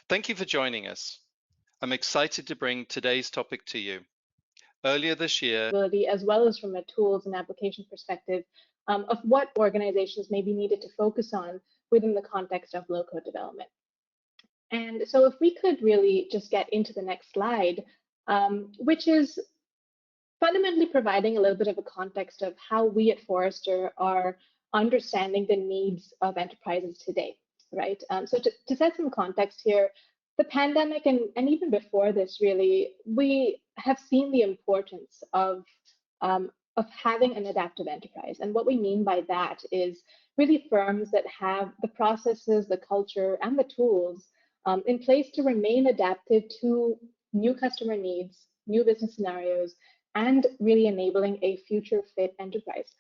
Thank you for joining us. I'm excited to bring today's topic to you. Earlier this year, as well as from a tools and application perspective of what organizations may be needed to focus on within the context of low-code development. And so if we could really just get into the next slide, which is fundamentally providing a little bit of a context of how we at Forrester are understanding the needs of enterprises today, right? So to set some context here, the pandemic and even before this, really, we have seen the importance of having an adaptive enterprise. And what we mean by that is really firms that have the processes, the culture, and the tools in place to remain adaptive to new customer needs, new business scenarios, and really enabling a future fit enterprise.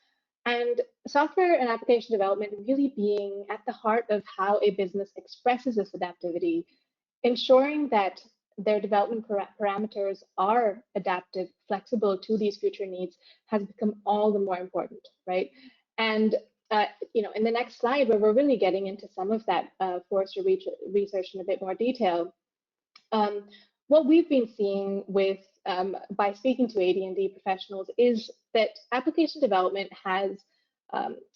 And software and application development really being at the heart of how a business expresses this adaptivity, ensuring that their development parameters are adaptive, flexible to these future needs has become all the more important, right? And in the next slide, where we're really getting into some of that Forrester research in a bit more detail, what we've been seeing with by speaking to AD&D professionals is that application development has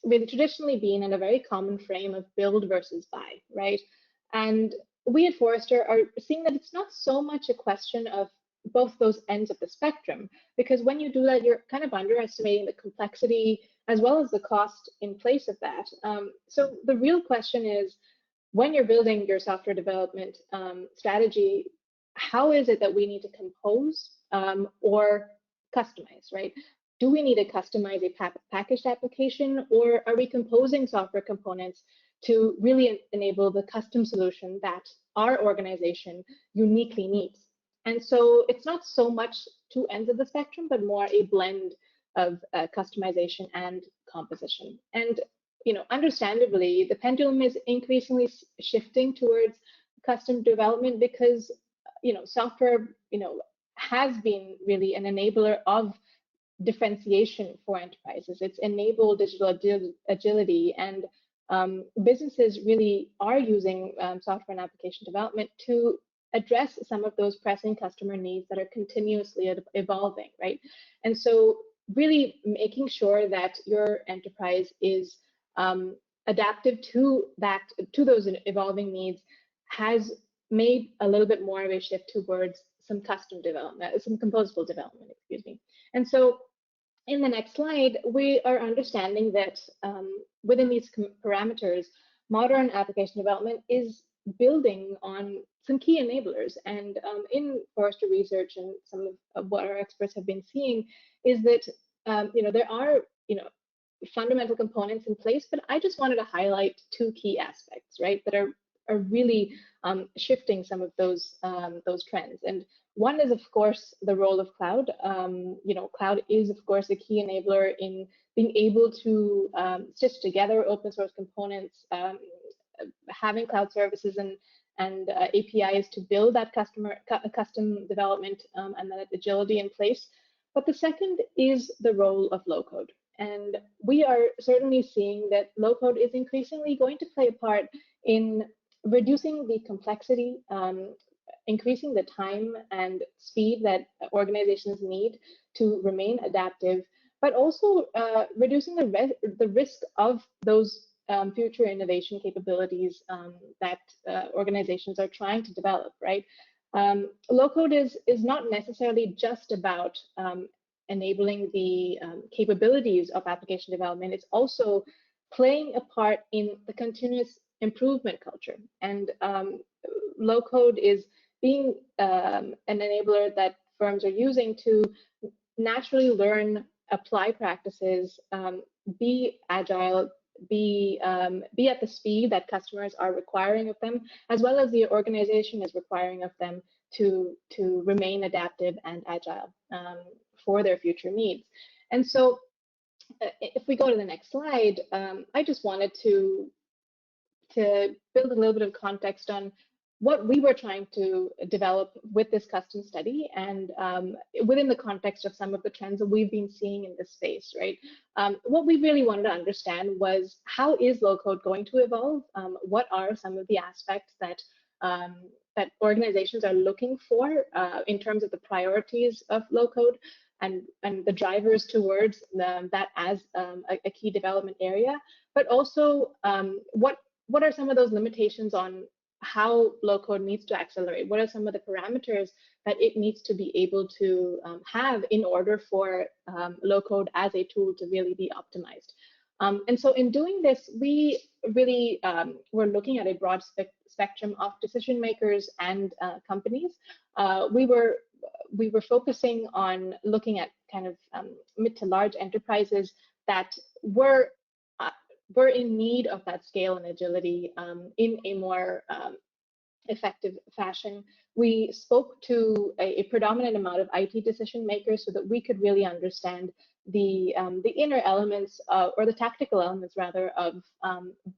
really traditionally been in a very common frame of build versus buy, right? And we at Forrester are seeing that it's not so much a question of both those ends of the spectrum, because when you do that, you're kind of underestimating the complexity as well as the cost in place of that. So the real question is, when you're building your software development strategy, how is it that we need to compose or customize, right? Do we need to customize a packaged application, or are we composing software components to really enable the custom solution that our organization uniquely needs? And so it's not so much two ends of the spectrum, but more a blend of customization and composition. And understandably, the pendulum is increasingly shifting towards custom development because software has been really an enabler of differentiation for enterprises. It's enabled digital agility, and businesses really are using software and application development to address some of those pressing customer needs that are continuously evolving, right? And so really making sure that your enterprise is adaptive to those evolving needs has made a little bit more of a shift towards some custom development, some composable development, excuse me. And so in the next slide, we are understanding that within these parameters, modern application development is building on some key enablers. And in Forrester research and some of what our experts have been seeing is that there are fundamental components in place, but I just wanted to highlight two key aspects, right, that are really shifting some of those trends. And one is, of course, the role of cloud. Cloud is, of course, a key enabler in being able to stitch together open source components, having cloud services and APIs to build that custom development and that agility in place. But the second is the role of low code. And we are certainly seeing that low code is increasingly going to play a part in reducing the complexity, increasing the time and speed that organizations need to remain adaptive, but also reducing the risk of those future innovation capabilities that organizations are trying to develop, right? Low code is not necessarily just about enabling the capabilities of application development. It's also playing a part in the continuous improvement culture. And low code is being an enabler that firms are using to naturally learn, apply practices, be agile, be at the speed that customers are requiring of them, as well as the organization is requiring of them to remain adaptive and agile for their future needs. And so if we go to the next slide, I just wanted to build a little bit of context on what we were trying to develop with this custom study, and within the context of some of the trends that we've been seeing in this space, right? What we really wanted to understand was, how is low code going to evolve? What are some of the aspects that that organizations are looking for in terms of the priorities of low code and the drivers towards that as a key development area, but also what are some of those limitations on how low code needs to accelerate? What are some of the parameters that it needs to be able to have in order for low code as a tool to really be optimized? And so in doing this, we really were looking at a broad spectrum of decision makers and companies. We were focusing on looking at kind of mid to large enterprises that were in need of that scale and agility in a more effective fashion. We spoke to a predominant amount of IT decision makers so that we could really understand the inner elements or the tactical elements rather of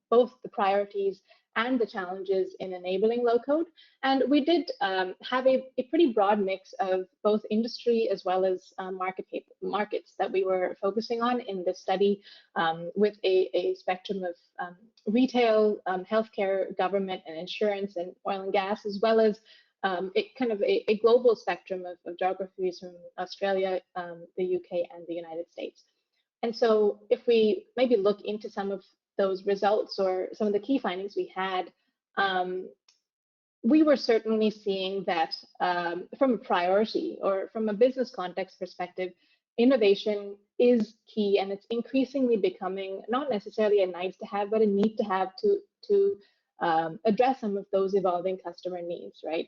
both the priorities and the challenges in enabling low code. And we did have a pretty broad mix of both industry as well as markets that we were focusing on in this study, with a spectrum of retail, healthcare, government, and insurance, and oil and gas, as well as a global spectrum of geographies from Australia, the UK, and the United States. And so if we maybe look into some of those results or some of the key findings we had, we were certainly seeing that from a priority or from a business context perspective, innovation is key, and it's increasingly becoming not necessarily a nice to have, but a need to have to address some of those evolving customer needs, right?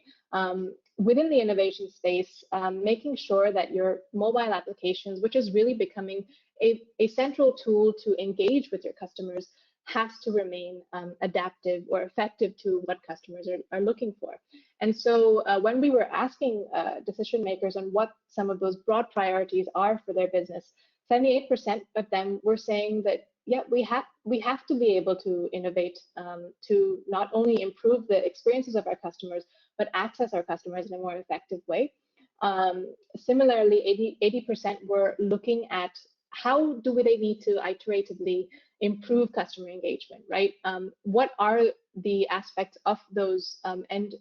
Within the innovation space, making sure that your mobile applications, which is really becoming a central tool to engage with your customers, has to remain adaptive or effective to what customers are looking for. And so when we were asking decision makers on what some of those broad priorities are for their business, 78% of them were saying that, yeah, we have to be able to innovate to not only improve the experiences of our customers, but access our customers in a more effective way. Similarly, 80% were looking at how do they need to iteratively improve customer engagement, right? What are the aspects of those end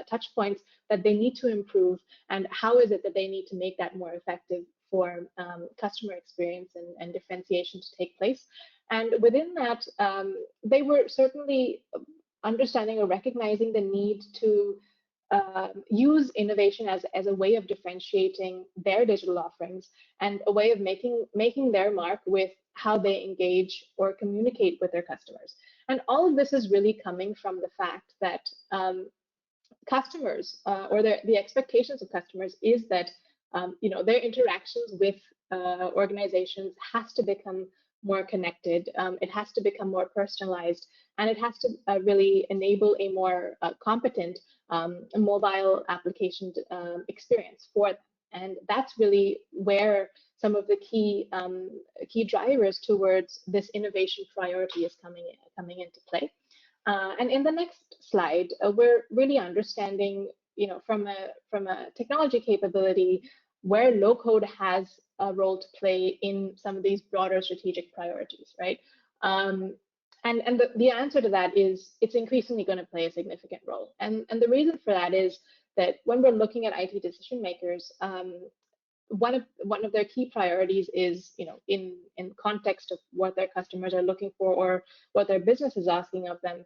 touch points that they need to improve, and how is it that they need to make that more effective for customer experience and differentiation to take place? And within that, they were certainly understanding or recognizing the need to use innovation as a way of differentiating their digital offerings and a way of making their mark with how they engage or communicate with their customers. And all of this is really coming from the fact that customers or the expectations of customers is that their interactions with organizations has to become more connected. It has to become more personalized, and it has to really enable a more competent mobile application experience for them. And that's really where some of the key drivers towards this innovation priority is coming into play. And in the next slide, we're really understanding, from a technology capability, where low code has a role to play in some of these broader strategic priorities, right? And the answer to that is it's increasingly going to play a significant role. And the reason for that is that when we're looking at IT decision makers, one of their key priorities is, in context of what their customers are looking for or what their business is asking of them,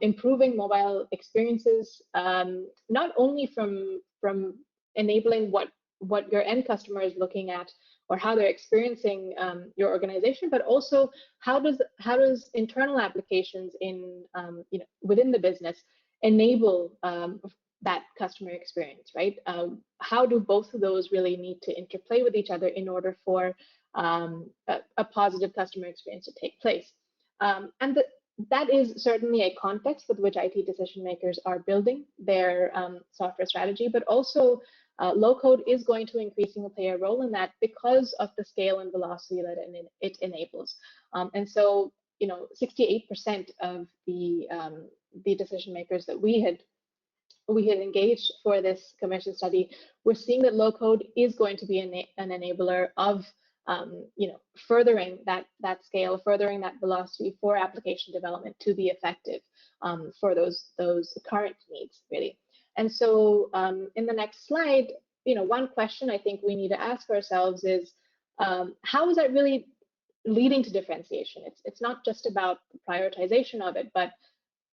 improving mobile experiences, not only from enabling what your end customer is looking at or how they're experiencing your organization, but also how does internal applications in within the business enable that customer experience, right? How do both of those really need to interplay with each other in order for a positive customer experience to take place? And that is certainly a context with which IT decision makers are building their software strategy, but also low code is going to increasingly play a role in that because of the scale and velocity that it enables. And so, 68% of the decision makers that we had engaged for this commission study, we're seeing that low code is going to be an enabler of furthering that scale, furthering that velocity for application development to be effective for those current needs, really. And so in the next slide, one question I think we need to ask ourselves is, how is that really leading to differentiation? It's not just about the prioritization of it, but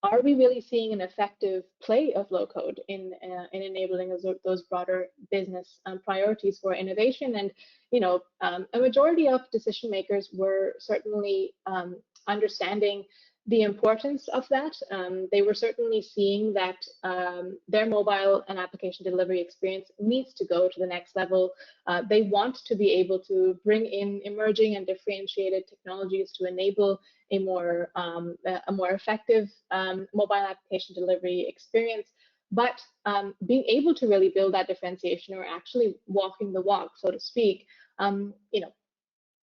are we really seeing an effective play of low code in enabling those broader business priorities for innovation? And a majority of decision makers were certainly understanding the importance of that. They were certainly seeing that their mobile and application delivery experience needs to go to the next level. They want to be able to bring in emerging and differentiated technologies to enable a more effective mobile application delivery experience. But being able to really build that differentiation, or actually walking the walk, so to speak,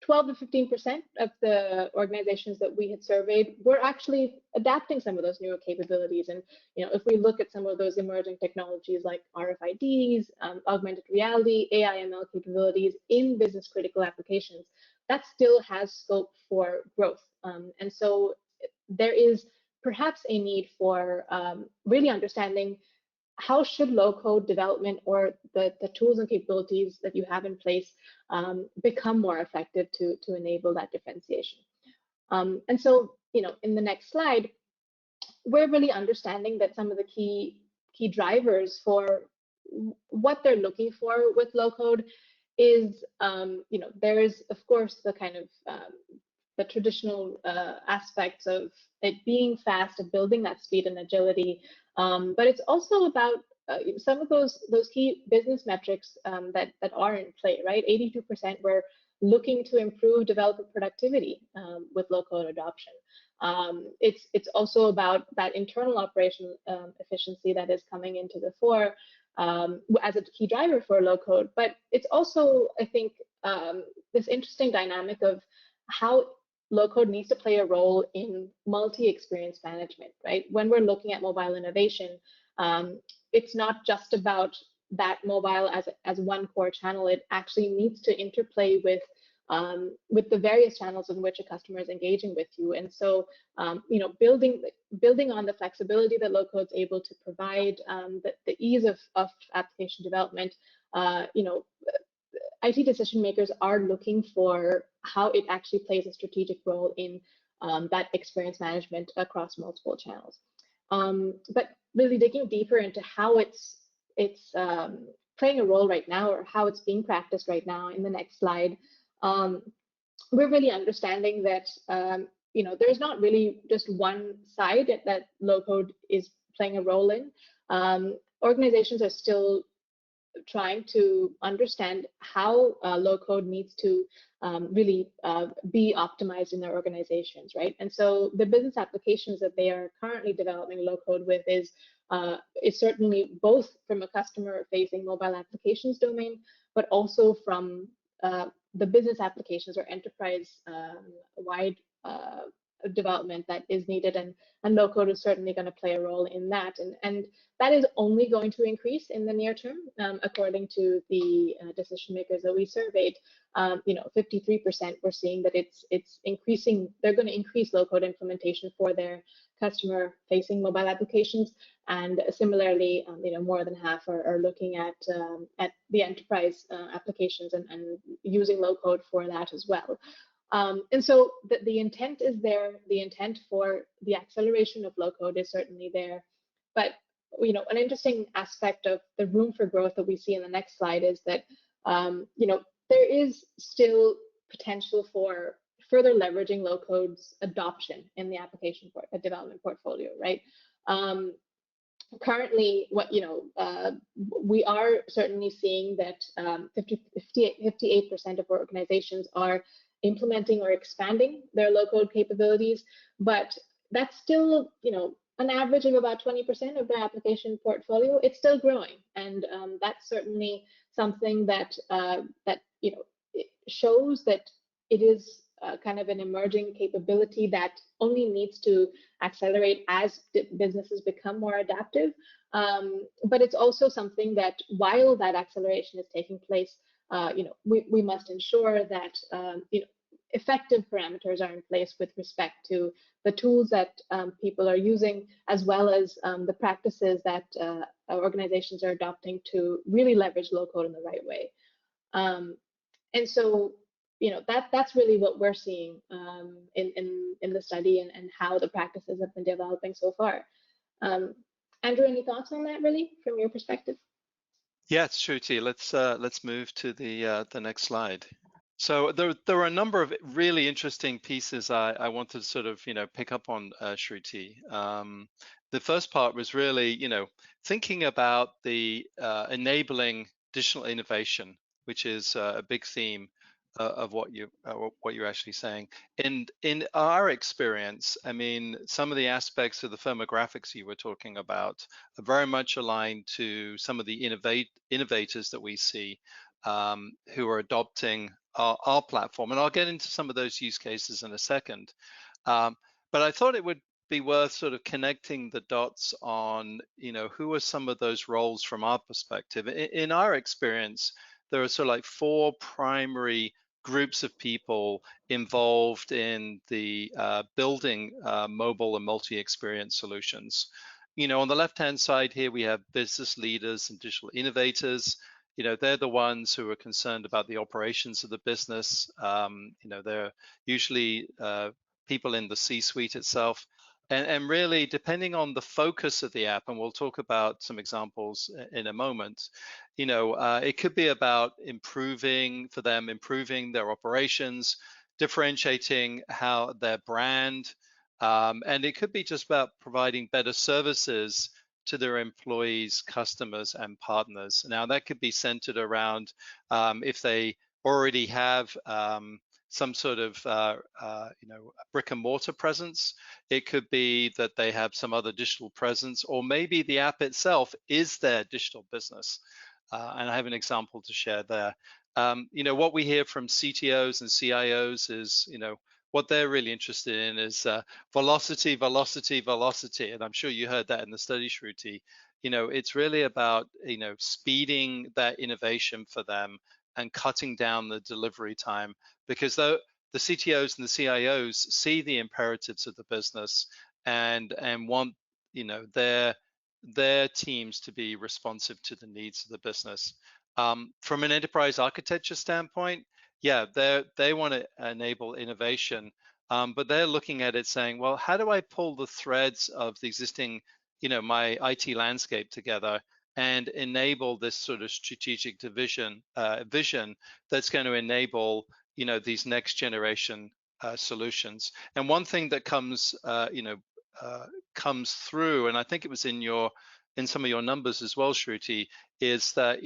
12 to 15% of the organizations that we had surveyed were actually adapting some of those newer capabilities. And if we look at some of those emerging technologies like RFIDs, augmented reality, AI ML capabilities in business critical applications, that still has scope for growth. And so there is perhaps a need for really understanding how should low-code development, or the tools and capabilities that you have in place, become more effective to enable that differentiation. And so, in the next slide, we're really understanding that some of the key drivers for what they're looking for with low-code is, there is, of course, the kind of the traditional aspects of it being fast, of building that speed and agility, but it's also about some of those key business metrics that are in play, right? 82% were looking to improve developer productivity with low-code adoption. It's also about that internal operation efficiency that is coming into the fore as a key driver for low-code. But it's also, I think, this interesting dynamic of how low-code needs to play a role in multi-experience management, right? When we're looking at mobile innovation, it's not just about that mobile as one core channel. It actually needs to interplay with the various channels in which a customer is engaging with you. And so, building on the flexibility that low-code is able to provide, the ease of application development, IT decision makers are looking for how it actually plays a strategic role in that experience management across multiple channels. But really digging deeper into how it's playing a role right now, or how it's being practiced right now in the next slide, we're really understanding that there's not really just one side that low-code is playing a role in. Organizations are still trying to understand how low-code needs to really be optimized in their organizations, right? And so the business applications that they are currently developing low-code with is certainly both from a customer-facing mobile applications domain, but also from the business applications or enterprise-wide development that is needed, and low-code is certainly going to play a role in that, and that is only going to increase in the near term, according to the decision makers that we surveyed. 53% were seeing that it's increasing. They're going to increase low-code implementation for their customer-facing mobile applications, and similarly, more than half are looking at the enterprise applications and using low-code for that as well. And so the intent is there. The intent for the acceleration of low-code is certainly there. But an interesting aspect of the room for growth that we see in the next slide is that there is still potential for further leveraging low-code's adoption in the application development portfolio, right? Currently, we are certainly seeing that 58% of organizations are implementing or expanding their low-code capabilities, but that's still, an average of about 20% of their application portfolio. It's still growing, and that's certainly something that it shows that it is kind of an emerging capability that only needs to accelerate as businesses become more adaptive. But it's also something that, while that acceleration is taking place, we must ensure that effective parameters are in place with respect to the tools that people are using, as well as the practices that organizations are adopting to really leverage low code in the right way. And so, that's really what we're seeing in the study, and how the practices have been developing so far. Andrew, any thoughts on that, really, from your perspective? Yes, Shruti, let's move to the next slide. So there are a number of really interesting pieces I wanted to sort of pick up on, Shruti. The first part was really thinking about the enabling digital innovation, which is a big theme of what you're actually saying. And in our experience, I mean, some of the aspects of the firmographics you were talking about are very much aligned to some of the innovators that we see, who are adopting our platform. And I'll get into some of those use cases in a second. But I thought it would be worth sort of connecting the dots on, who are some of those roles from our perspective. In our experience, there are sort of like four primary groups of people involved in the building mobile and multi-experience solutions. On the left-hand side here, we have business leaders and digital innovators. They're the ones who are concerned about the operations of the business. They're usually people in the C-suite itself. And really, depending on the focus of the app, and we'll talk about some examples in a moment, it could be about improving their operations, differentiating how their brand, and it could be just about providing better services to their employees, customers, and partners. Now, that could be centered around if they already have some sort of brick and mortar presence. It could be that they have some other digital presence, or maybe the app itself is their digital business. And I have an example to share there. What we hear from CTOs and CIOs is, what they're really interested in is velocity, velocity, velocity. And I'm sure you heard that in the study, Shruti. It's really about, speeding that innovation for them and cutting down the delivery time, because the CTOs and the CIOs see the imperatives of the business and want, their teams to be responsive to the needs of the business. From an enterprise architecture standpoint, yeah, they want to enable innovation, but they're looking at it saying, well, how do I pull the threads of the existing, my IT landscape together and enable this sort of strategic vision that's going to enable, these next generation solutions. And one thing that comes, comes through, and I think it was in some of your numbers as well, Shruti, is that,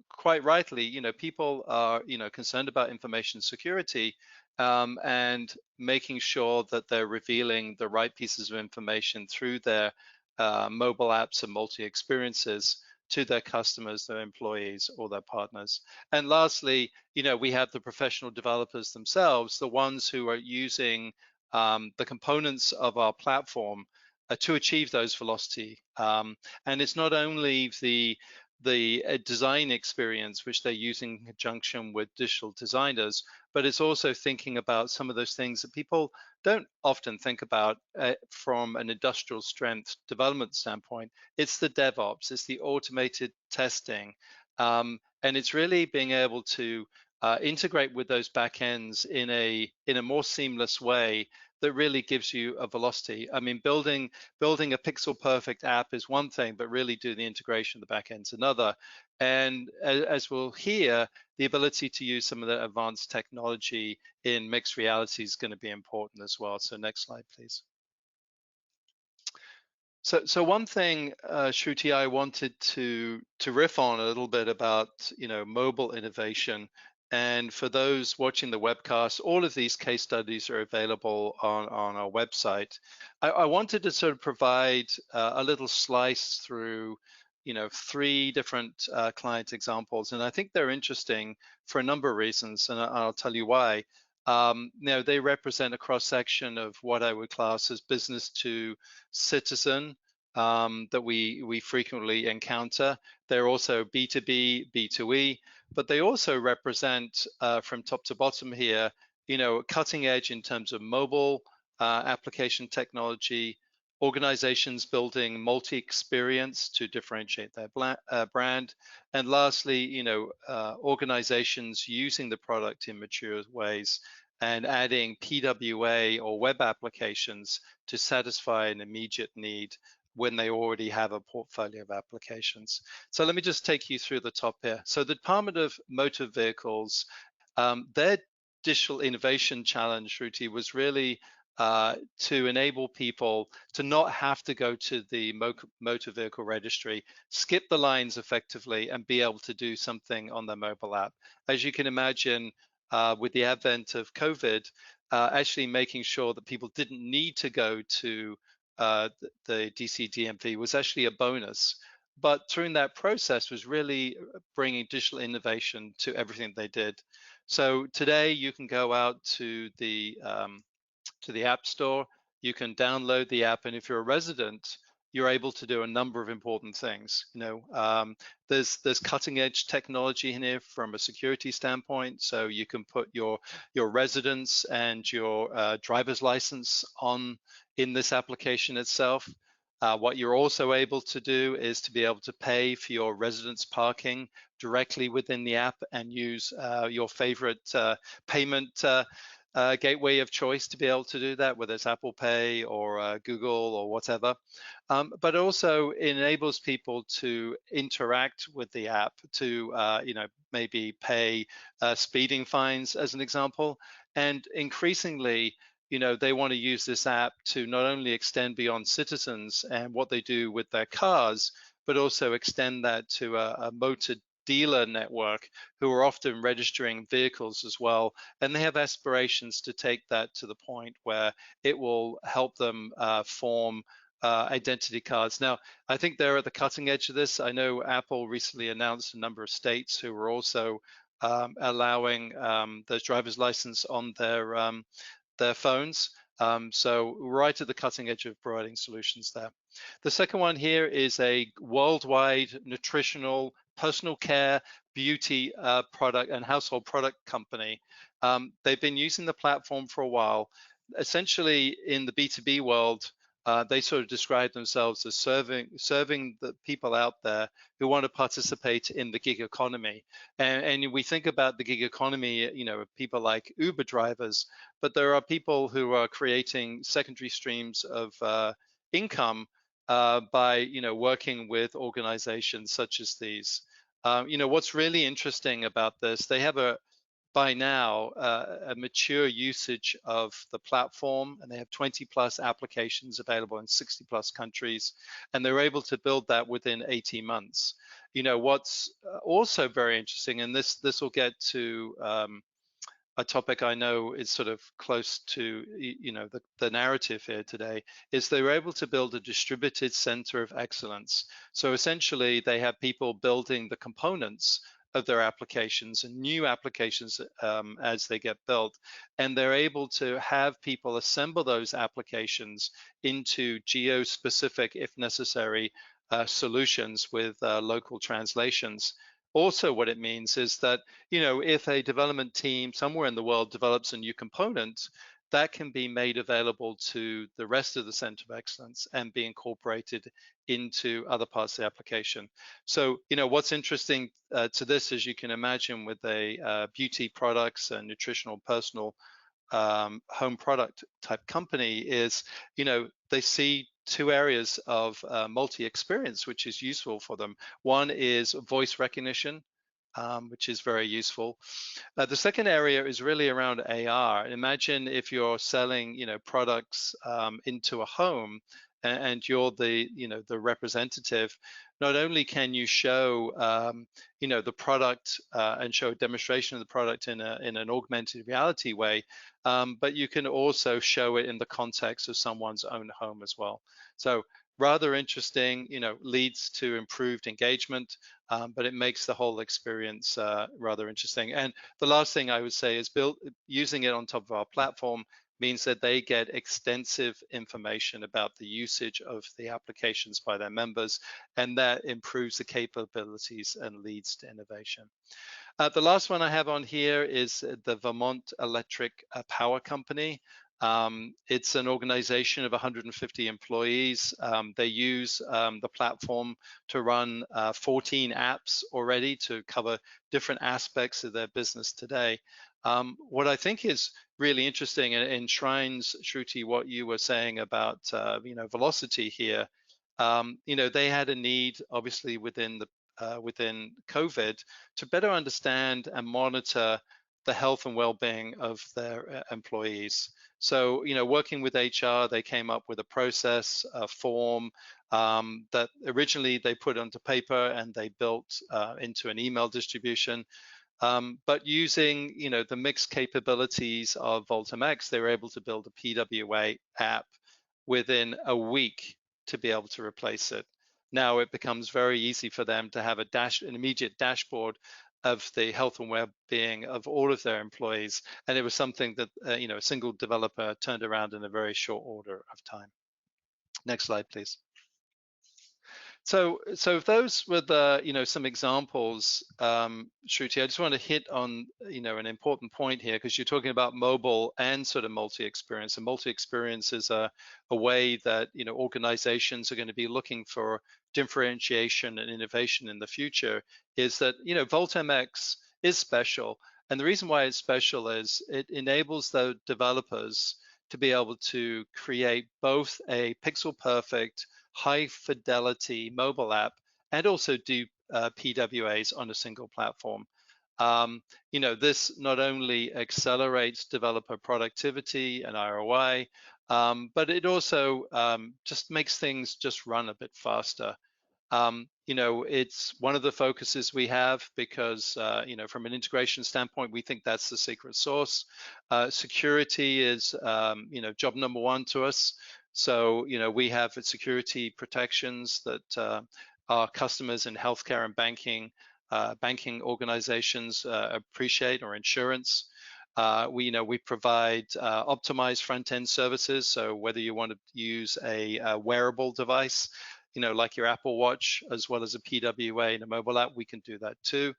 quite rightly, people are, concerned about information security, and making sure that they're revealing the right pieces of information through their mobile apps and multi-experiences to their customers, their employees, or their partners. And lastly, we have the professional developers themselves, the ones who are using the components of our platform to achieve those velocity. And it's not only the design experience, which they're using in conjunction with digital designers, but it's also thinking about some of those things that people don't often think about from an industrial strength development standpoint. It's the DevOps, it's the automated testing, and it's really being able to integrate with those backends in a more seamless way that really gives you a velocity. I mean, building a pixel perfect app is one thing, but really doing the integration of the backend is another. And as we'll hear, the ability to use some of the advanced technology in mixed reality is going to be important as well. So next slide, please. So one thing, Shruti, I wanted to riff on a little bit about, mobile innovation. And for those watching the webcast, all of these case studies are available on our website. I wanted to sort of provide a little slice through, 3 different client examples. And I think they're interesting for a number of reasons, and I'll tell you why. They represent a cross section of what I would class as business to citizen, that we frequently encounter. They're also B2B, B2E, but they also represent from top to bottom here, cutting edge in terms of mobile application technology, organizations building multi-experience to differentiate their brand, and lastly, organizations using the product in mature ways and adding PWA or web applications to satisfy an immediate need when they already have a portfolio of applications. So let me just take you through the top here. So the Department of Motor Vehicles, their digital innovation challenge, Shruti, was really to enable people to not have to go to the motor vehicle registry, skip the lines effectively, and be able to do something on their mobile app. As you can imagine, with the advent of COVID, actually making sure that people didn't need to go to the DC DMV was actually a bonus. But during that process was really bringing digital innovation to everything they did. So today you can go out to the App Store, you can download the app, and if you're a resident, you're able to do a number of important things. There's cutting edge technology in here from a security standpoint, so you can put your residence and your driver's license on in this application itself. What you're also able to do is to be able to pay for your residence parking directly within the app and use your favorite payment gateway of choice to be able to do that, whether it's Apple Pay or Google or whatever. But also enables people to interact with the app to, maybe pay speeding fines as an example. And increasingly, they want to use this app to not only extend beyond citizens and what they do with their cars, but also extend that to a motor dealer network who are often registering vehicles as well. And they have aspirations to take that to the point where it will help them form identity cards. Now, I think they're at the cutting edge of this. I know Apple recently announced a number of states who are also allowing the driver's license on their phones. So right at the cutting edge of providing solutions there. The second one here is a worldwide nutritional, personal care, beauty product and household product company. They've been using the platform for a while. Essentially, in the B2B world, they sort of describe themselves as serving the people out there who want to participate in the gig economy. And we think about the gig economy, people like Uber drivers, but there are people who are creating secondary streams of income by working with organizations such as these. What's really interesting about this, they have by now a mature usage of the platform, and they have 20 plus applications available in 60 plus countries, and they're able to build that within 18 months. What's also very interesting, and this will get to a topic I know is sort of close to the narrative here today, is they were able to build a distributed center of excellence. So essentially they have people building the components of their applications and new applications as they get built, and they're able to have people assemble those applications into geo-specific, if necessary, solutions with local translations. Also, what it means is that, if a development team somewhere in the world develops a new component, that can be made available to the rest of the Center of Excellence and be incorporated into other parts of the application. So, what's interesting to this, as you can imagine, with a beauty products and nutritional personal home product type company is, they see two areas of multi-experience, which is useful for them. One is voice recognition, which is very useful. The second area is really around AR. Imagine if you're selling, products into a home, and you're the representative. Not only can you show, the product and show a demonstration of the product in an augmented reality way, but you can also show it in the context of someone's own home as well. So rather interesting, leads to improved engagement, but it makes the whole experience rather interesting. And the last thing I would say is using it on top of our platform means that they get extensive information about the usage of the applications by their members, and that improves the capabilities and leads to innovation. The last one I have on here is the Vermont Electric Power Company. It's an organization of 150 employees. They use the platform to run 14 apps already to cover different aspects of their business today. What I think is really interesting and enshrines, Shruti, what you were saying about velocity here. They had a need, obviously, within COVID, to better understand and monitor the health and well-being of their employees. So, working with HR, they came up with a process, a form that originally they put onto paper and they built into an email distribution. But using, the mixed capabilities of VoltMX, they were able to build a PWA app within a week to be able to replace it. Now it becomes very easy for them to have an immediate dashboard of the health and well-being of all of their employees. And it was something that, a single developer turned around in a very short order of time. Next slide, please. So those were the, some examples, Shruti. I just want to hit on, an important point here, because you're talking about mobile and sort of multi-experience. And multi-experience is a way that, organizations are going to be looking for differentiation and innovation in the future. Is that, VoltMX is special. And the reason why it's special is it enables the developers to be able to create both a pixel perfect, high fidelity mobile app and also do PWAs on a single platform. This not only accelerates developer productivity and ROI, but it also just makes things just run a bit faster. It's one of the focuses we have because, from an integration standpoint, we think that's the secret sauce. Security is, job number one to us. So, we have security protections that our customers in healthcare and banking organizations appreciate, or insurance. We provide optimized front-end services. So whether you want to use a wearable device, like your Apple Watch, as well as a PWA and a mobile app, we can do that too.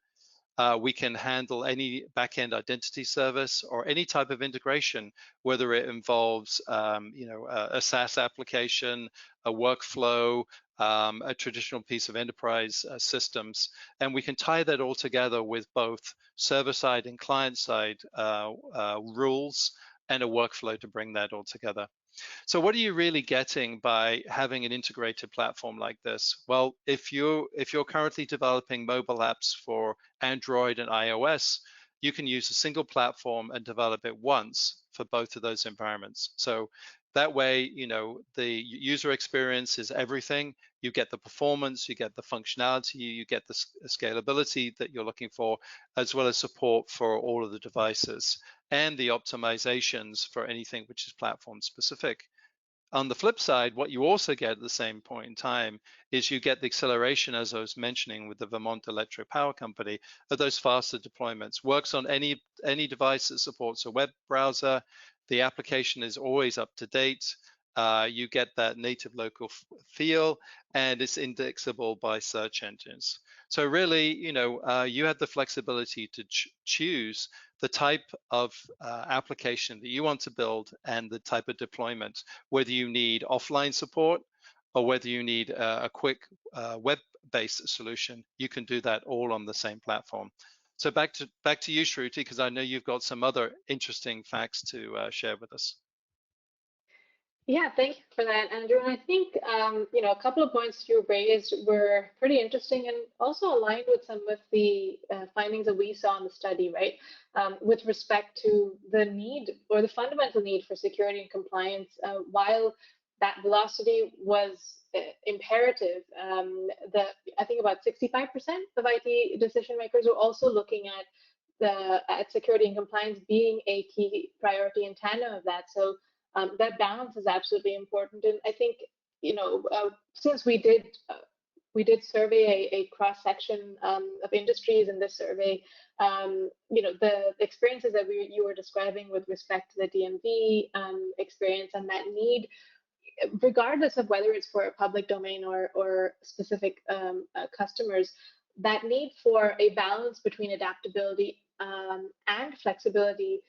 We can handle any backend identity service or any type of integration, whether it involves, a SaaS application, a workflow, a traditional piece of enterprise systems, and we can tie that all together with both server-side and client-side rules and a workflow to bring that all together. So what are you really getting by having an integrated platform like this? Well, if you're currently developing mobile apps for Android and iOS, you can use a single platform and develop it once for both of those environments. So that way, the user experience is everything. You get the performance, you get the functionality, you get the scalability that you're looking for, as well as support for all of the devices and the optimizations for anything which is platform specific. On the flip side, what you also get at the same point in time is you get the acceleration, as I was mentioning with the Vermont Electric Power Company, of those faster deployments. Works on any device that supports a web browser. The application is always up to date. You get that native local feel, and it's indexable by search engines. So really, you have the flexibility to choose the type of application that you want to build and the type of deployment, whether you need offline support or whether you need a quick web-based solution. You can do that all on the same platform. So back to you, Shruti, because I know you've got some other interesting facts to share with us. Yeah, thank you for that, Andrew. And I think, a couple of points you raised were pretty interesting and also aligned with some of the findings that we saw in the study, right? With respect to the need or the fundamental need for security and compliance, while that velocity was imperative, I think about 65% of IT decision makers are also looking at security and compliance being a key priority in tandem of that. So that balance is absolutely important. And I think, since we did we did survey a cross-section of industries in this survey. The experiences that you were describing with respect to the DMV experience and that need, regardless of whether it's for a public domain or specific customers, that need for a balance between adaptability and flexibility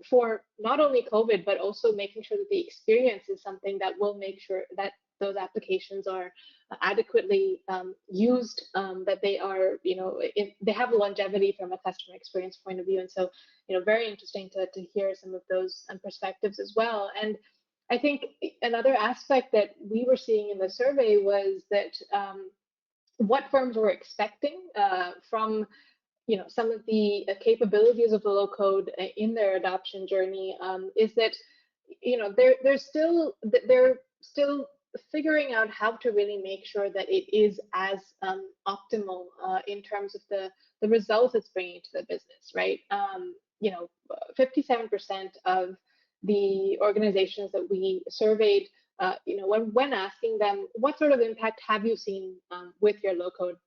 for not only COVID, but also making sure that the experience is something that will make sure that those applications are adequately used, that they are, they have longevity from a customer experience point of view. And so, very interesting to hear some of those perspectives as well. And I think another aspect that we were seeing in the survey was that what firms were expecting from some of the capabilities of the low code in their adoption journey is that they're still figuring out how to really make sure that it is as optimal in terms of the results it's bringing to the business, right? 57% of the organizations that we surveyed, when asking them what sort of impact have you seen with your low code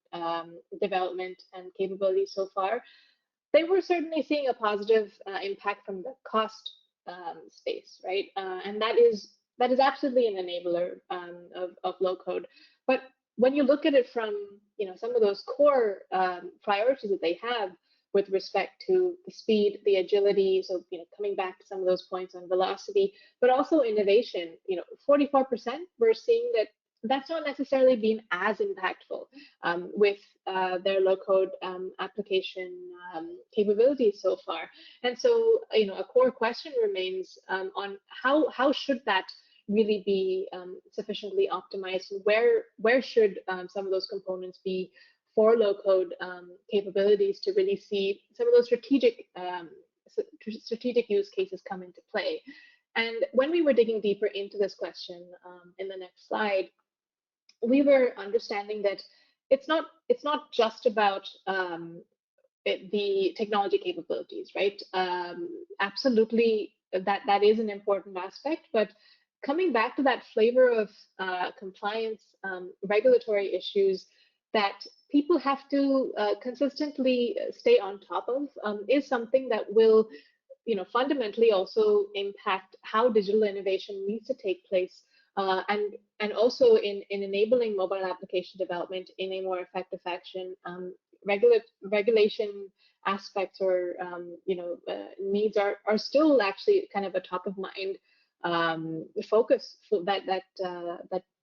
development and capabilities so far, they were certainly seeing a positive impact from the cost space, right? And that is absolutely an enabler of low code. But when you look at it from some of those core priorities that they have with respect to the speed, the agility, so coming back to some of those points on velocity, but also innovation, 44% we're seeing that that's not necessarily been as impactful with their low-code application capabilities so far. And so, a core question remains on how should that really be sufficiently optimized, and where should some of those components be for low-code capabilities to really see some of those strategic use cases come into play. And when we were digging deeper into this question in the next slide, we were understanding that it's not just about the technology capabilities, right? Absolutely, that is an important aspect, but coming back to that flavor of compliance, regulatory issues that people have to consistently stay on top of is something that will, fundamentally also impact how digital innovation needs to take place, and also in enabling mobile application development in a more effective fashion. Regulation aspects or needs are still actually kind of a top of mind focus for that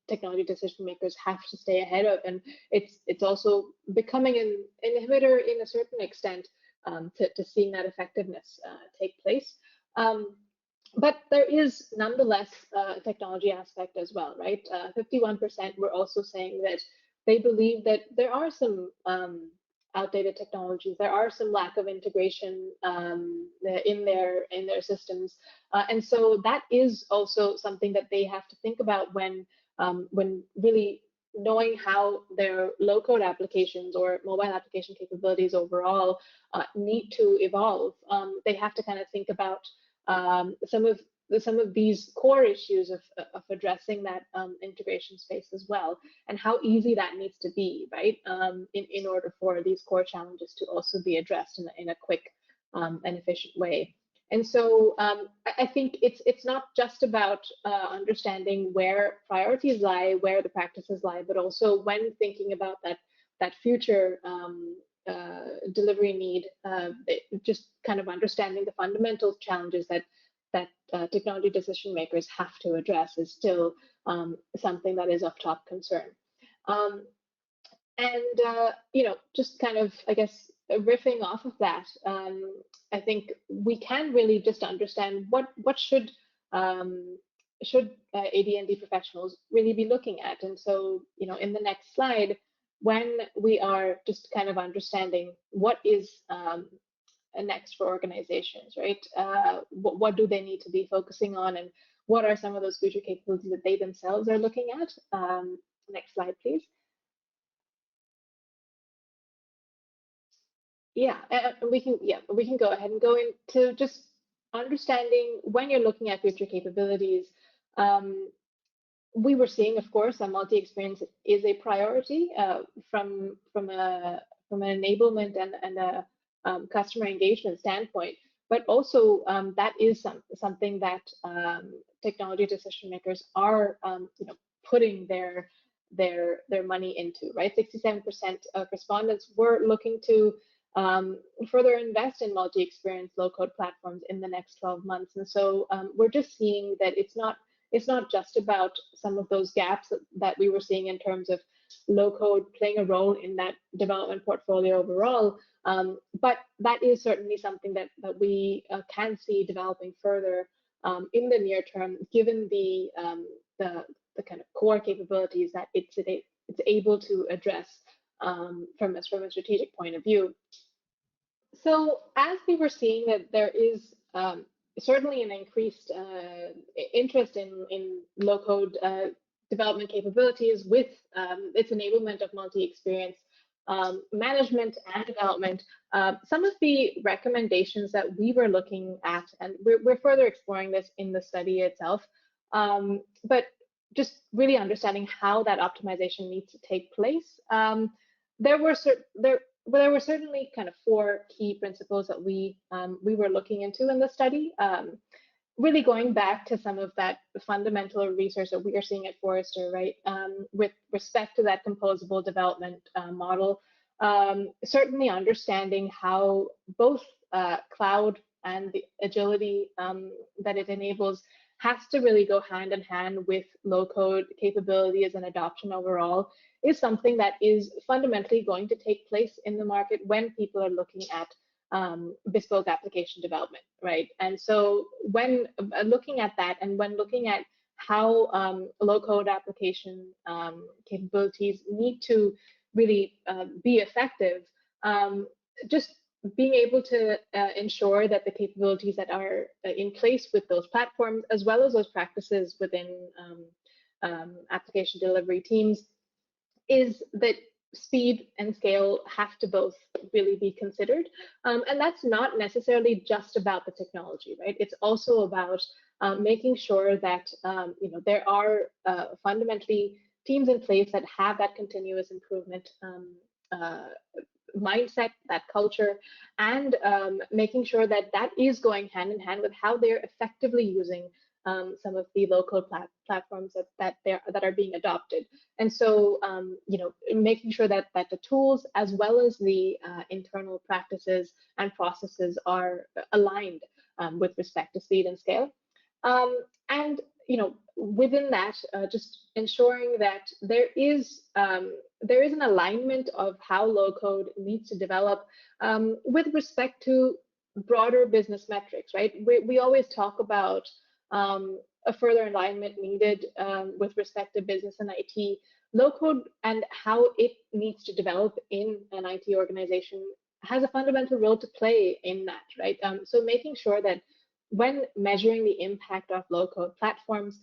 technology decision makers have to stay ahead of, and it's also becoming an inhibitor in a certain extent to seeing that effectiveness take place. But there is nonetheless a technology aspect as well, right? 51% were also saying that they believe that there are some outdated technologies, there are some lack of integration in their systems, and so that is also something that they have to think about when really knowing how their low-code applications or mobile application capabilities overall need to evolve. They have to kind of think about some of these core issues of addressing that integration space as well, and how easy that needs to be, right? In order for these core challenges to also be addressed in a quick and efficient way. And so I think it's not just about understanding where priorities lie, where the practices lie, but also when thinking about that future delivery need, just kind of understanding the fundamental challenges that technology decision makers have to address is still something that is of top concern. Just kind of, I guess, riffing off of that, I think we can really just understand what should AD&D professionals really be looking at. And so, in the next slide, when we are just kind of understanding what is next for organizations, right? What do they need to be focusing on, and what are some of those future capabilities that they themselves are looking at? Next slide, please. Yeah, we can go ahead and go into just understanding when you're looking at future capabilities. we were seeing, of course, a multi-experience is a priority from an enablement and a customer engagement standpoint. But also that is something that technology decision makers are putting their money into, right? 67% of respondents were looking to further invest in multi-experience low-code platforms in the next 12 months. And so we're just seeing that it's not just about some of those gaps that we were seeing in terms of low code playing a role in that development portfolio overall, but that is certainly something that we can see developing further in the near term, given the kind of core capabilities that it's able to address from a strategic point of view. So as we were seeing that there is certainly an increased interest in low-code development capabilities with its enablement of multi-experience management and development, some of the recommendations that we were looking at, and we're further exploring this in the study itself, but just really understanding how that optimization needs to take place. There were certainly kind of 4 key principles that we were looking into in the study. Really going back to some of that fundamental research that we are seeing at Forrester, right? With respect to that composable development model, certainly understanding how both cloud and the agility that it enables has to really go hand in hand with low-code capabilities and adoption overall is something that is fundamentally going to take place in the market when people are looking at bespoke application development, right? And so when looking at that and when looking at how low-code application capabilities need to really be effective, just being able to ensure that the capabilities that are in place with those platforms, as well as those practices within application delivery teams, is that speed and scale have to both really be considered. And that's not necessarily just about the technology, right? It's also about making sure that there are fundamentally teams in place that have that continuous improvement mindset, that culture, and making sure that that is going hand in hand with how they're effectively using some of the low-code platforms that are being adopted. And so, making sure that the tools as well as the internal practices and processes are aligned with respect to speed and scale. And within that, just ensuring that there is an alignment of how low-code needs to develop with respect to broader business metrics, right? We always talk about a further alignment needed with respect to business and IT. Low-code and how it needs to develop in an IT organization has a fundamental role to play in that, right? So making sure that when measuring the impact of low-code platforms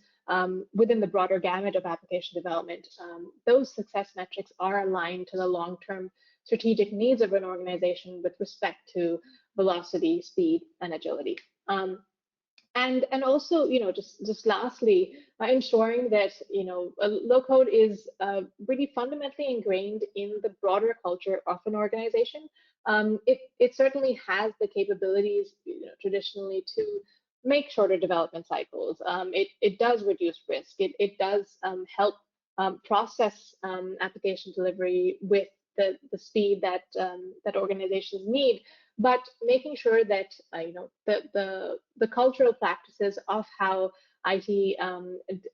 within the broader gamut of application development, those success metrics are aligned to the long-term strategic needs of an organization with respect to velocity, speed, and agility. And also, just lastly, ensuring that low-code is really fundamentally ingrained in the broader culture of an organization. It certainly has the capabilities, traditionally, to make shorter development cycles. It does reduce risk. It does help process application delivery with the speed that organizations need. But making sure that the cultural practices of how IT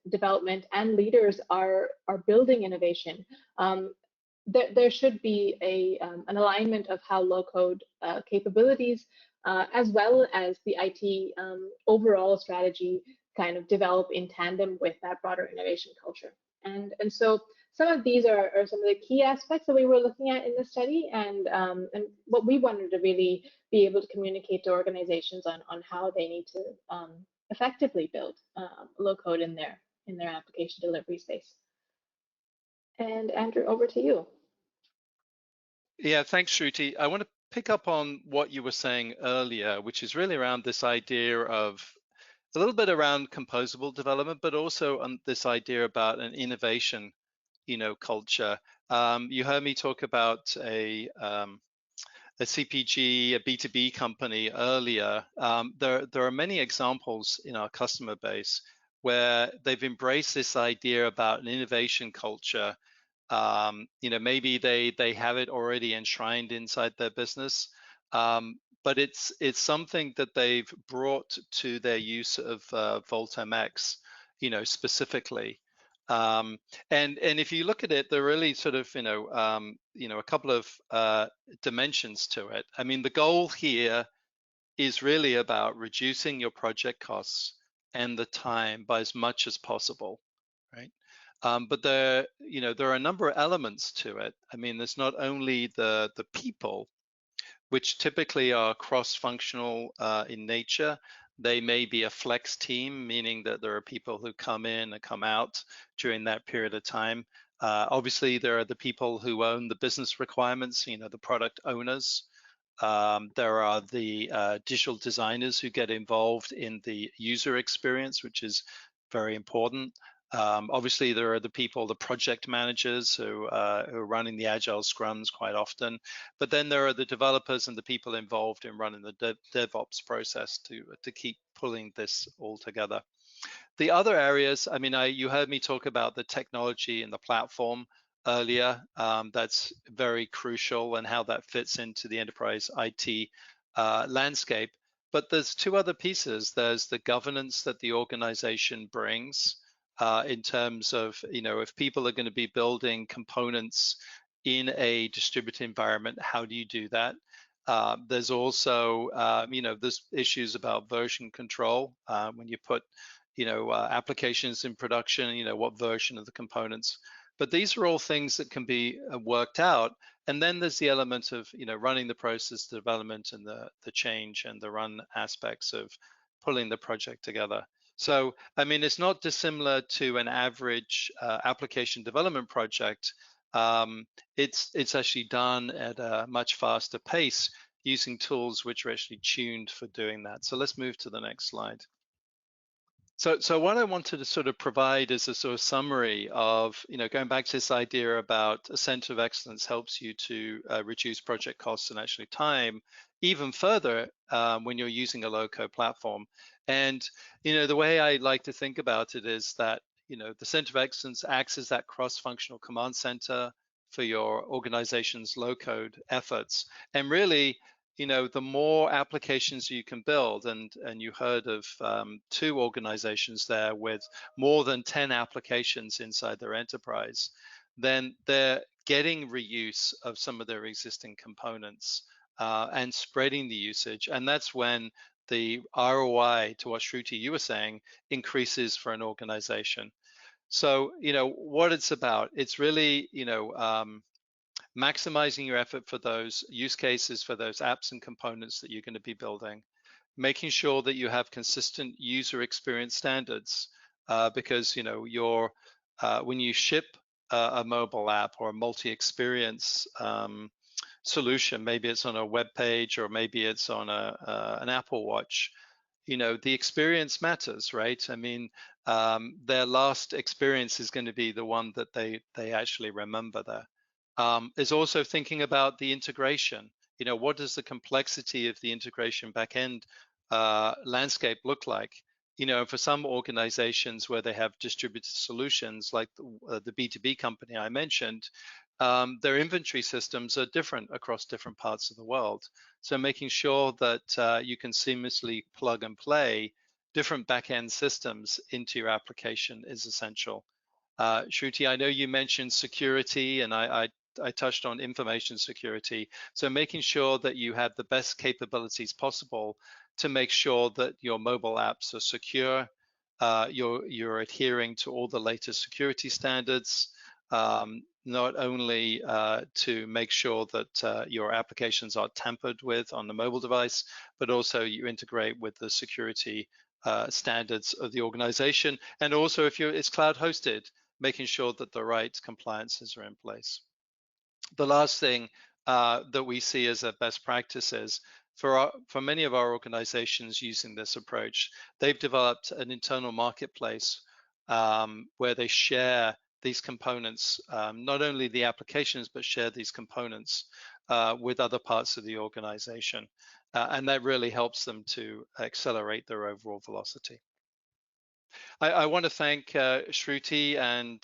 development and leaders are building innovation, there should be an alignment of how low-code capabilities, as well as the IT overall strategy, kind of develop in tandem with that broader innovation culture. And so some of these are some of the key aspects that we were looking at in the study, and what we wanted to really be able to communicate to organizations on how they need to effectively build low code in their application delivery space. And Andrew, over to you. Yeah, thanks, Shruti. I want to pick up on what you were saying earlier, which is really around this idea of a little bit around composable development, but also on this idea about an innovation, culture. You heard me talk about a CPG, a B2B company earlier. There are many examples in our customer base where they've embraced this idea about an innovation culture. Maybe they have it already enshrined inside their business, but it's something that they've brought to their use of VoltMX, specifically. And if you look at it, there are really sort of a couple of dimensions to it. I mean, the goal here is really about reducing your project costs and the time by as much as possible, right? But there are a number of elements to it. I mean, there's not only the people, which typically are cross-functional in nature. They may be a flex team, meaning that there are people who come in and come out during that period of time. Obviously, there are the people who own the business requirements, the product owners. There are the digital designers who get involved in the user experience, which is very important. Obviously, there are the people, the project managers who are running the agile scrums quite often. But then there are the developers and the people involved in running the DevOps process to keep pulling this all together. The other areas, I mean, you heard me talk about the technology and the platform earlier. That's very crucial and how that fits into the enterprise IT landscape. But there's two other pieces. There's the governance that the organization brings in terms of, if people are going to be building components in a distributed environment, how do you do that? There's also, there's issues about version control when you put applications in production, what version of the components. But these are all things that can be worked out. And then there's the element of, running the process, the development and the change and the run aspects of pulling the project together. So, I mean, it's not dissimilar to an average application development project. It's actually done at a much faster pace using tools which are actually tuned for doing that. So let's move to the next slide. So what I wanted to sort of provide is a sort of summary of, going back to this idea about a center of excellence helps you to reduce project costs and actually time even further when you're using a low-code platform. And, the way I like to think about it is that, the center of excellence acts as that cross-functional command center for your organization's low-code efforts. And really, the more applications you can build, and you heard of 2 organizations there with more than 10 applications inside their enterprise, then they're getting reuse of some of their existing components and spreading the usage. And that's when the ROI, to what Shruti you were saying, increases for an organization. So, what it's about, it's really, maximizing your effort for those use cases, for those apps and components that you're going to be building, making sure that you have consistent user experience standards, because when you ship a mobile app or a multi-experience solution, maybe it's on a web page or maybe it's on an Apple Watch, the experience matters, right? I mean, their last experience is going to be the one that they actually remember there. Is also thinking about the integration. What does the complexity of the integration backend landscape look like? For some organizations where they have distributed solutions, like the B2B company I mentioned, their inventory systems are different across different parts of the world. So making sure that you can seamlessly plug and play different backend systems into your application is essential. Shruti, I know you mentioned security, and I touched on information security. So making sure that you have the best capabilities possible to make sure that your mobile apps are secure, you're adhering to all the latest security standards, not only to make sure that your applications are tampered with on the mobile device, but also you integrate with the security standards of the organization. And also if it's cloud hosted, making sure that the right compliances are in place. The last thing that we see as a best practice is for many of our organizations using this approach, they've developed an internal marketplace where they share these components, not only the applications, but share these components with other parts of the organization. And that really helps them to accelerate their overall velocity. I want to thank Shruti, and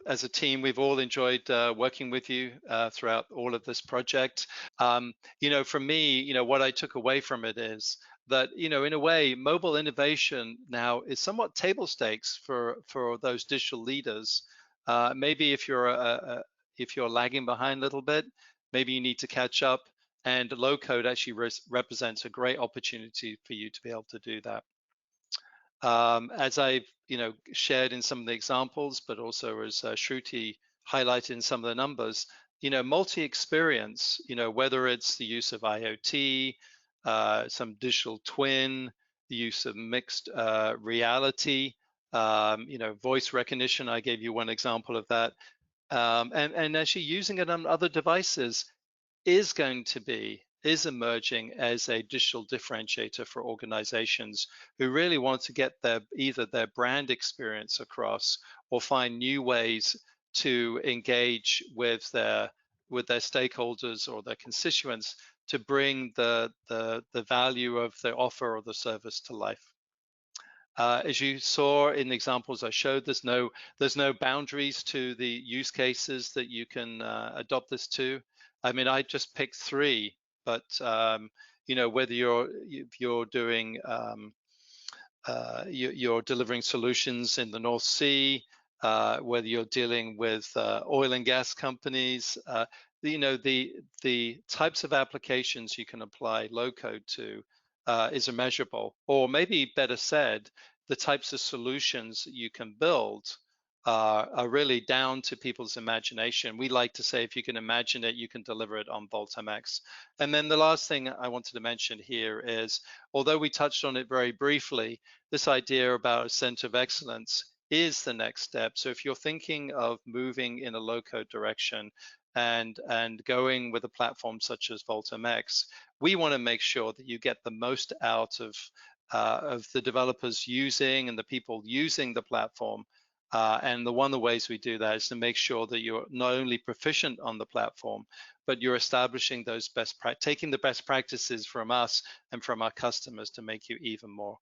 as a team, we've all enjoyed working with you throughout all of this project. For me, what I took away from it is that, in a way, mobile innovation now is somewhat table stakes for those digital leaders. Maybe if you're lagging behind a little bit, maybe you need to catch up, and low code actually represents a great opportunity for you to be able to do that. As I've shared in some of the examples, but also as Shruti highlighted in some of the numbers, multi-experience, whether it's the use of IoT, some digital twin, the use of mixed reality, voice recognition. I gave you one example of that, and actually using it on other devices is emerging as a digital differentiator for organizations who really want to get either their brand experience across or find new ways to engage with their stakeholders or their constituents to bring the value of the offer or the service to life. As you saw in the examples I showed, there's no boundaries to the use cases that you can adopt this to. I mean, I just picked 3, but whether you're doing you're delivering solutions in the North Sea, whether you're dealing with oil and gas companies, the types of applications you can apply low code to is immeasurable, or maybe better said, the types of solutions you can build are really down to people's imagination. We like to say, if you can imagine it, you can deliver it on Volt-MX. And then the last thing I wanted to mention here is, although we touched on it very briefly, this idea about a center of excellence is the next step. So if you're thinking of moving in a low-code direction and going with a platform such as Volt-MX, we want to make sure that you get the most out of the developers using and the people using the platform. And one of the ways we do that is to make sure that you're not only proficient on the platform, but you're establishing those taking the best practices from us and from our customers to make you even more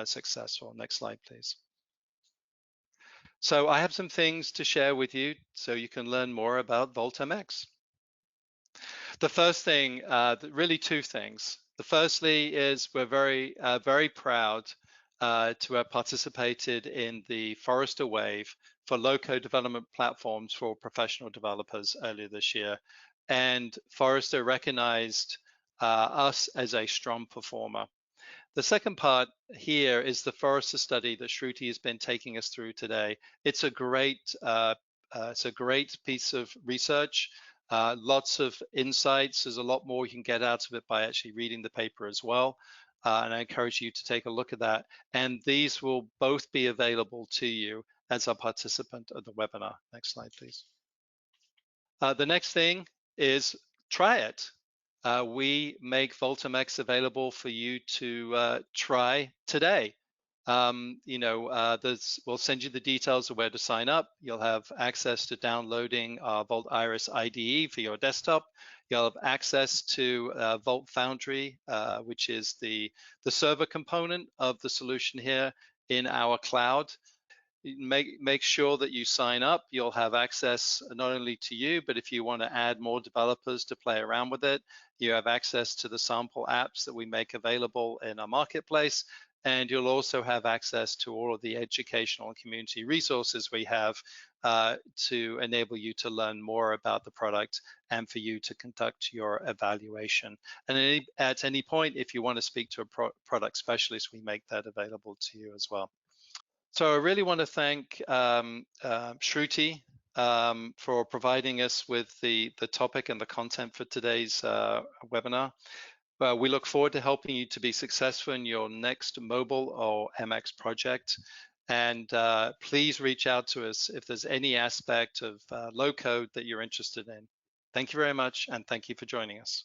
successful. Next slide, please. So I have some things to share with you so you can learn more about Volt-MX. The first thing, really 2 things. The firstly is we're very proud to have participated in the Forrester Wave for low-code development platforms for professional developers earlier this year. And Forrester recognized us as a strong performer. The second part here is the Forrester study that Shruti has been taking us through today. It's a great piece of research, lots of insights. There's a lot more you can get out of it by actually reading the paper as well. And I encourage you to take a look at that. And these will both be available to you as a participant of the webinar. Next slide, please. The next thing is try it. We make Volt-MX available for you to try today. We'll send you the details of where to sign up. You'll have access to downloading Volt Iris IDE for your desktop. You'll have access to Volt Foundry, which is the server component of the solution here in our cloud. Make sure that you sign up. You'll have access not only to you, but if you want to add more developers to play around with it, you have access to the sample apps that we make available in our marketplace. And you'll also have access to all of the educational and community resources we have to enable you to learn more about the product and for you to conduct your evaluation. And at any point, if you want to speak to a product specialist, we make that available to you as well. So I really want to thank Shruti for providing us with the topic and the content for today's webinar. We look forward to helping you to be successful in your next mobile or MX project. And please reach out to us if there's any aspect of low code that you're interested in. Thank you very much, and thank you for joining us.